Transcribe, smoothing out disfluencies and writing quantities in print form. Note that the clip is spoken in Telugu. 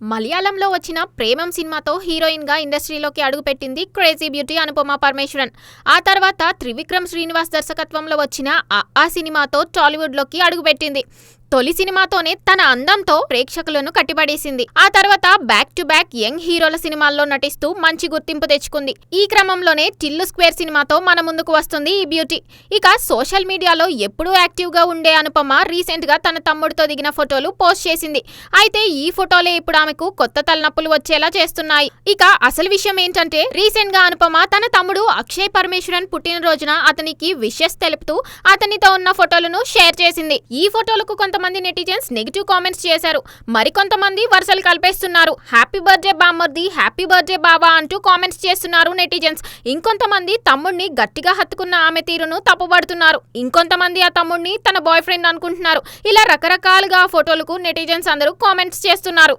మలయాళంలో వచ్చిన ప్రేమం సినిమాతో హీరోయిన్ గా ఇండస్ట్రీలోకి అడుగుపెట్టింది క్రేజీ బ్యూటీ అనుపమ పరమేశ్వరన్. ఆ తర్వాత త్రివిక్రమ్ శ్రీనివాస్ దర్శకత్వంలో వచ్చిన ఆ సినిమాతో టాలీవుడ్ లోకి అడుగుపెట్టింది. తొలి సినిమాతోనే తన అందంతో ప్రేక్షకులను కట్టిపడేసింది. ఆ తర్వాత బ్యాక్ టు బ్యాక్ యంగ్ హీరోల సినిమాల్లో నటిస్తూ మంచి గుర్తింపు తెచ్చుకుంది. ఈ క్రమంలోనే టిల్లు స్క్వేర్ సినిమాతో మన ముందుకు వస్తుంది ఈ బ్యూటీ. ఇక సోషల్ మీడియాలో ఎప్పుడూ యాక్టివ్ గా ఉండే అనుపమ రీసెంట్ గా తన తమ్ముడితో దిగిన ఫోటోలు పోస్ట్ చేసింది. అయితే ఈ ఫోటోలే ఇప్పుడు ఆమెకు కొత్త తలనొప్పులు వచ్చేలా చేస్తున్నాయి. ఇక అసలు విషయం ఏంటంటే, రీసెంట్ గా అనుపమ తన తమ్ముడు అక్షయ్ పరమేశ్వరన్ పుట్టినరోజున అతనికి విషెస్ తెలుపుతూ అతనితో ఉన్న ఫోటోలను షేర్ చేసింది. ఈ ఫోటోలకు కొంతమంది నెటిజన్స్ నెగిటివ్ కామెంట్స్ చేశారు. మరికొంతమంది వరుసలు కలిపేస్తున్నారు. హ్యాపీ బర్త్డే బామ్మర్ది, హ్యాపీ బర్త్డే బావా అంటూ కామెంట్స్ చేస్తున్నారు నెటిజన్స్. ఇంకొంతమంది తమ్ముడిని గట్టిగా హత్తుకున్న ఆమె తీరును తప్పుపడుతున్నారు. ఇంకొంతమంది ఆ తమ్ముడిని తన బాయ్ ఫ్రెండ్ అనుకుంటున్నారు. ఇలా రకరకాలుగా ఫోటోలకు నెటిజన్స్ అందరూ కామెంట్స్ చేస్తున్నారు.